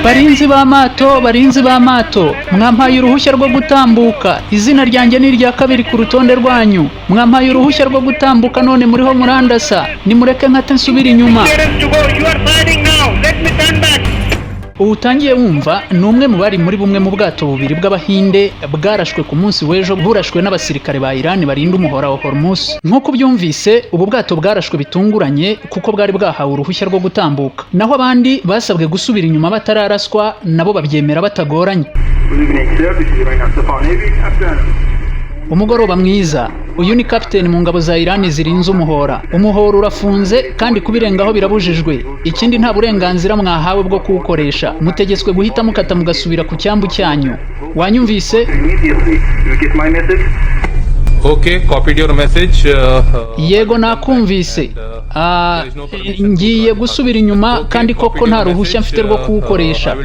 Barinzi b'Amato, barinzi b'Amato, mwampaye uruhushya rwo gutambuka. Izina ryanjye ni irya kabiri ku rutonde rwanyu. Mwampaye uruhushya rwo gutambuka none muriho murandasa. Nimureke nkate nsubira inyuma. Utangiye wumva ni umwe mu bari muri bumwe mu bwato bubiri bw'Abahinde bwarashwe ku munsi w'ejo, burashwe n'abasirikare ba Iran barinda umuhora wa Hormuz. Nk'uko byumvise, ubu bwato bwarashwe bitunguranye kuko bwari bwahawe uruhushya rwo gutambuka, naho abandi basabwe gusubira inyuma batararaswa nabo babyemera batagoranye. Umugoroba mwiza. Uyu ni kapiteni mu ngabo za Iran zirinze umuhora. Umuhora urafunze kandi kubirengaho birabujijwe. Ikindi nta burenganzira mwahawe bwo kuwukoresha. Mutegetswe guhita mukata mugasubira ku cyambu cyanyu. Wanyumvise? Okay, copied your message. Yego nakumvise. Ngiye gusubira inyuma kandi koko nta ruhushya mfite rwo kuwukoresha.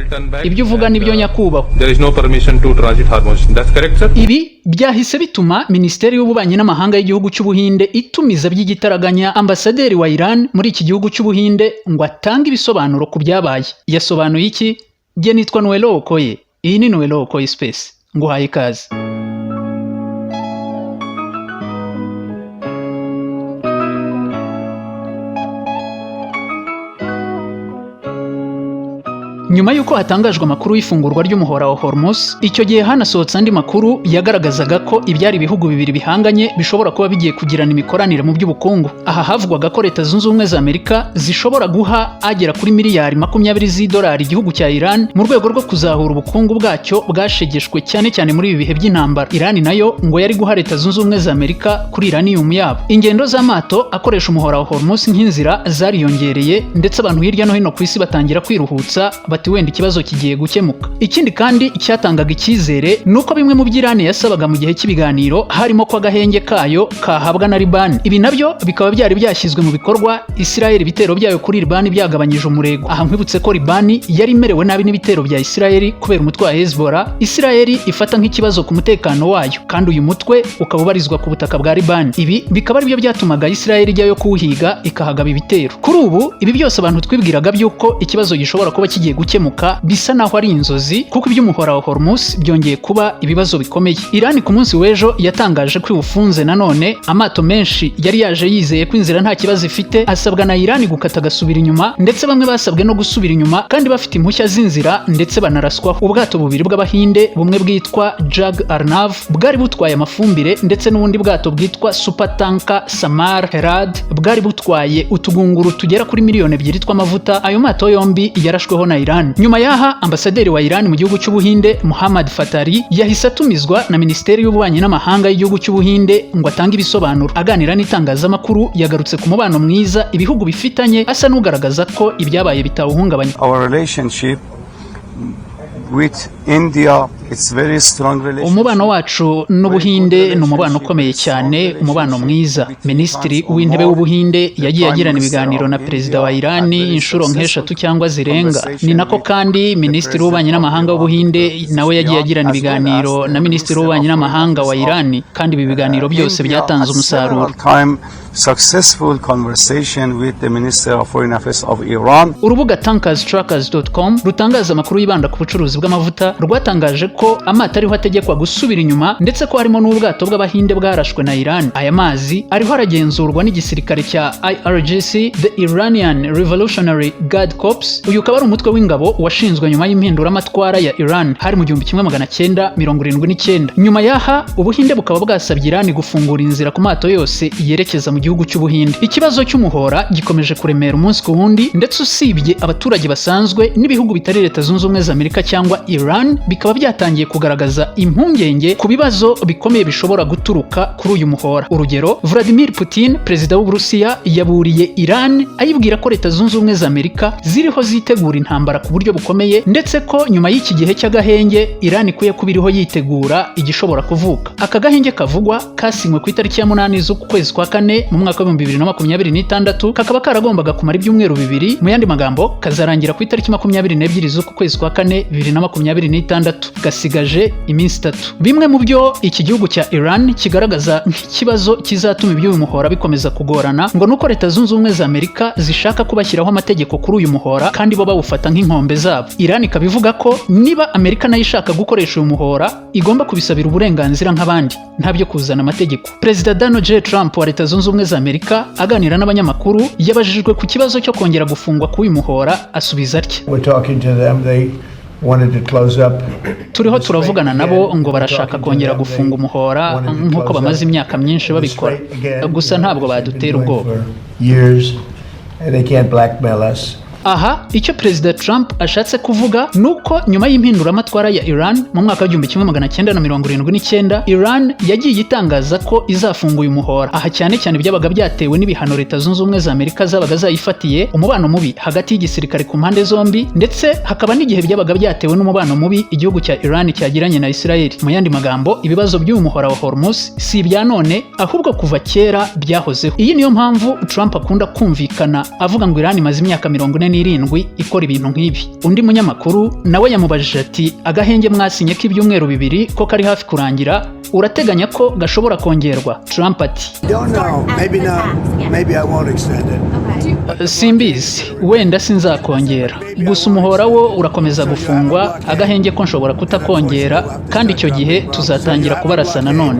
Ibyo uvuga nibyo nyakubahwa. There is no permission to transit Hormuz. That's correct, sir? Ibi byahise bituma Minisiteri y'Ububanyi n'Amahanga y'igihugu cy'Ubuhinde itumiza by'igitaraganya ambasaderi wa Iran muri iki gihugu cy'Ubuhinde ngo atange ibisobanuro ku byabaye. Yasobanuye iki? Jye nitwa Nuello Okoye. Iyi ni Nuello Okoye Space. Nguhaye ikaze. Nyuma yuko hatangajwe amakuru y'ifungurwa ry'umuhora wa Hormuz, icyo gihe hanasohotse andi makuru yagaragazaga ko ibyari ibihugu bibiri bihanganye bishobora kuba bigiye kugirana imikoranire mu by'ubukungu. Aha havugwaga ko Leta Zunze Ubumwe za Amerika zishobora guha agera kuri miliyari 20 z'idolari igihugu cya Iran mu rwego rwo kuzahura ubukungu bwacyo bwashegeshwe cyane cyane muri ibi bihe by'intambara. Iran nayo ngo yari guha Leta Zunze Ubumwe za Amerika kuri uranium yabo. Ingendo z'Amato akoresha umuhora wa Hormuz nk'inzira zariyongereye, ndetse abantu hirya no hino ku isi batangira kwiruhutsa bati wenda ikibazo kigiye gukemuka. Ikindi kandi cyatangaga icyizere nuko bimwe mu by'Irani yasabaga mu gihe cy'ibiganiro harimo ko agahenge kayo kahabwa na Liban. Ibi nabyo bikaba byari byashyizwe mu bikorwa, Israel ibitero byayo kuri Liban byagabanyije umurego. Aha nkwibutse ko Liban yari imerewe nabi n'ibitero bya Israel kubera umutwe wa Hezbollah. Israel ifata nk'ikibazo ku mutekano wayo, kandi uyu mutwe ukaba ubarizwa ku butaka bwa Liban. Ibi bikaba ari byo byatumaga Israel ijyayo kuwuhiga ikahagaba ibitero. Kuri ubu ibi byose abantu twibwiraga byuko ikibazo gishobora kuba kigiye gukemuka bisa naho ari inzozi, kuko iby'umuhora wa Hormuz byongeye kuba ibibazo bikomeye. Iran ku munsi w'ejo yatangaje ko iwufunze nanone. Amato menshi yari yaje yizeye ko inzira nta kibazo ifite, asabwa na Iran gukata gasubira inyuma, ndetse bamwe basabwe no gusubira inyuma kandi bafite impushya z'inzira, ndetse banaraswaho. Ubwato bubiri bw'Abahinde, bumwe bwitwa Jag Arnav bwari butwaye amafumbire, ndetse n'ubundi bwato bwitwa Super Tanker Samar Herad bwari butwaye utugunguru tugera kuri miliyoni 2 tw'amavuta. Ayo mato yombi yarashweho na Iran. Nyuma yaha ambasaderi wa Iran mu gihugu cy'Ubuhinde Muhammad Fatari yahise atumizwa na Minisiteri y'Ububanyi n'Amahanga y'igihugu cy'Ubuhinde ngo atange ibisobanuro. Aganira n'itangazamakuru yagarutse ku mubano mwiza ibihugu bifitanye, asa n'ugaragaza ko ibyabaye bitawuhungabanya. Our relationship with India, it's very strong relationship. Umubano wacu n'Ubuhinde ni umubano ukomeye cyane, umubano mwiza. Minisitiri w'intebe w'Ubuhinde yagiye agirana ibiganiro na perezida wa Iran inshuro nk'eshatu cyangwa zirenga. Ni nako kandi Minisitiri w'Ububanyi n'Amahanga w'Ubuhinde nawe yagiye agirana ibiganiro na Minisitiri w'Ububanyi n'Amahanga wa Iran, kandi ibi biganiro byose byatanze umusaruro. Successful conversation with the Minister of Foreign Affairs of Iran. Urubuga tankerstrackers.com rutangaza amakuru yibanda ku bucuruzi bw'amavuta rwatangaje ko amato ariho ategekwa gusubira inyuma, ndetse ko harimo n'ubwato bw'Abahinde bwarashwe na Iran. Aya mazi ariho aragenzurwa n'igisirikare cya IRGC, the Iranian Revolutionary Guard Corps. Uyu ukaba ari umutwe w'ingabo washinzwe nyuma y'impinduramatwara ya Iran hari mu 1979. Nyuma yaha Ubuhinde bukaba bwasabye Iran gufungura inzira ku mato yose yerekeza mu gihugu cy'Ubuhinde. Ikibazo cy'umuhora gikomeje kuremera umunsi ku wundi, ndetse usibye abaturage basanzwe n'ibihugu bitari Leta Zunze Ubumwe za Amerika cyangwa Iran bikaba byatangiye kugaragaza impungenge ku bibazo bikomeye bishobora guturuka kuri uyu muhora. Urugero, Vladimir Putin, perezida w'Uburusiya, yaburiye Iran ayibwira ko Leta Zunze Ubumwe za Amerika ziriho zitegura intambara ku buryo bukomeye, ndetse ko nyuma y'iki gihe cy'agahenge Iran ikwiye kubiriho yitegura igishobora kuvuka. Aka gahenge kavugwa kasinywe ku itariki ya 8 z'ukwezi kwa 4 mu mwaka wa 2026 kakaba karagombaga kumara ibyumweru bibiri, mu yandi magambo kazarangira ku itariki 22 z'uku kwezi kwa kane 2026, gasigaje iminsi 3. Bimwe mu byo iki gihugu cya Iran kigaragaza nk'ikibazo kizatuma iby'uyu muhora bikomeza kugorana ngo nuko Leta Zunze Ubumwe za Amerika zishaka kubashyiraho amategeko kuri uyu muhora kandi bo bawufata nk'inkombe zabo. Iran ikaba ivuga ko niba Amerika nayo ishaka gukoresha uyu muhora igomba kubisabira uburenganzira nk'abandi, ntabyo kuzana amategeko. Perezida Donald J. Trump wa Leta Zunze Ubumwe za Amerika aganira n'abanyamakuru yabajijwe ku kibazo cyo kongera gufungwa k'uyu muhora asubiza atya: turiho turavugana nabo ngo barashaka kongera gufunga umuhora nk'uko bamaze imyaka myinshi babikora, gusa ntabwo badutera ubwoba. Aha icyo Perezida Trump ashatse kuvuga nuko nyuma y'impinduramatwara ya Iran mu mwaka wa 1979 Iran yagiye itangaza ko izafunga uyu muhora. Aha cyane cyane byabaga byatewe n'ibihano Leta Zunze Ubumwe za Amerika zabaga zayifatiye, umubano mubi hagati y'igisirikare ku mpande zombi, ndetse hakaba n'igihe byabaga byatewe n'umubano mubi igihugu cya Iran cyagiranye na Israel. Mu yandi magambo, ibibazo by'uyu muhora wa Hormuz si ibya none ahubwo kuva kera byahozeho. Iyi niyo mpamvu Trump akunda kumvikana avuga ngo Iran imaze imyaka 47 ikora ibintu nk'ibi. Undi munyamakuru nawe yamubajije ati: agahenge mwasinye k'ibyumweru bibiri ko kari hafi kurangira, urateganya ko gashobora kongerwa? Trump ati: simbizi, wenda sinzakongera, gusa umuhora wo urakomeza gufungwa, agahenge ko nshobora kutakongera, kandi icyo gihe tuzatangira kubarasa nanone.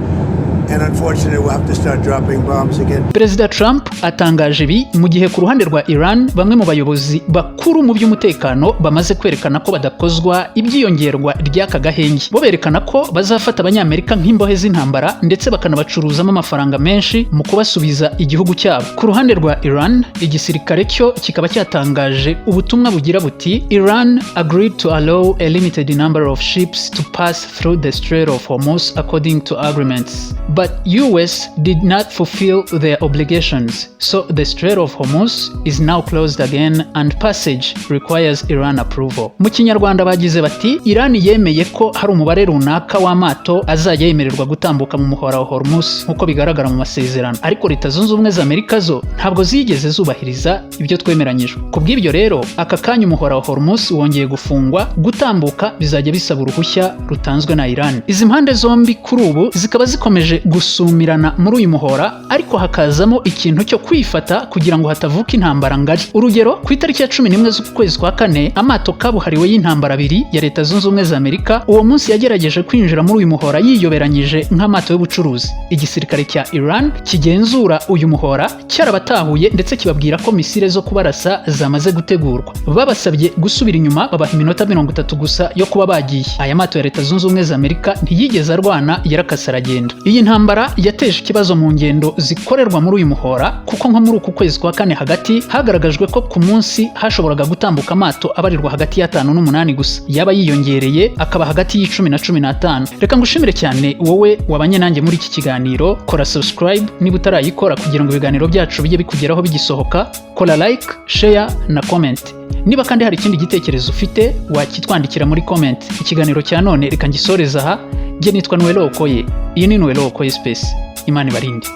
Perezida Trump atangaje ibi mu gihe ku ruhande rwa Iran bamwe mu bayobozi bakuru mu by'umutekano bamaze kwerekana ko badakozwa ibyiyongerwa ry'aka gahenge. Bo berekana ko bazafata abanyamerika nk'imbohe z'intambara ndetse bakanabacuruzamo amafaranga menshi mu kubasubiza igihugu cyabo. Ku ruhande rwa Iran, igisirikare cyo kikaba cyatangaje ubutumwa bugira buti: Iran agreed to allow a limited number of ships to pass through the Strait of Hormuz according to agreements. But US did not fulfill their obligations, so the Strait of Hormuz is now closed again and passage requires Iran approval. Mu Kinyarwanda bagize bati: Iran yemeye ko hari umubare runaka w'amato azajya yemererwa gutambuka mu muhora wa Hormuz nk'uko bigaragara mu masezerano, ariko Leta Zunze Ubumwe za Amerika zo ntabwo zigeze zubahiriza ibyo twemeranyijwe. Kubw'ibyo rero aka kanya umuhora wa Hormuz wongeye gufungwa, gutambuka bizajya bisaba uruhushya rutanzwe na Iran. Izi mpande zombi kuri ubu zikaba zikomeje gusumirana muri uyu muhora, ariko hakazamo ikintu cyo kwifata kugira ngo hatavuka intambara ngari. Urugero, ku itariki ya 11 z'ukwezi kwa kane, amato kabuhariwe y'intambara abiri ya Leta Zunze Ubumwe za Amerika uwo munsi yagerageje kwinjira muri uyu muhora yiyoberanyije nk'amato y'ubucuruzi. Igisirikare cya Iran kigenzura uyu muhora cyarabatahuye ndetse kibabwira ko misile zo kubarasa zamaze gutegurwa. Babasabye gusubira inyuma, babaha iminota 30 gusa yo kuba bagiye. Aya mato ya Leta Zunze Ubumwe za Amerika ntiyigeze arwana, yarakase aragenda. Iyi ntambara yateje ikibazo mu ngendo zikorerwa muri uyu muhora, kuko nko muri uku kwezi kwa kane hagati hagaragajwe ko ku munsi hashoboraga gutambuka amato abarirwa hagati ya 5 n'8 gusa, yaba yiyongereye akaba hagati y'10 na 15. Reka ngushimire cyane wowe wabanye nanjye muri iki kiganiro. Kora subscribe niba utarayikora kugira ngo ibiganiro byacu bijye bikugeraho bigisohoka. Kora like, share na comment. Niba kandi hari ikindi gitekerezo ufite wakitwandikira muri comment. Ikiganiro cya none reka ngisoreza aha. Nge nitwa Nuello Okoye. Iyi ni Nuello Okoye Space. Imana ibarinde.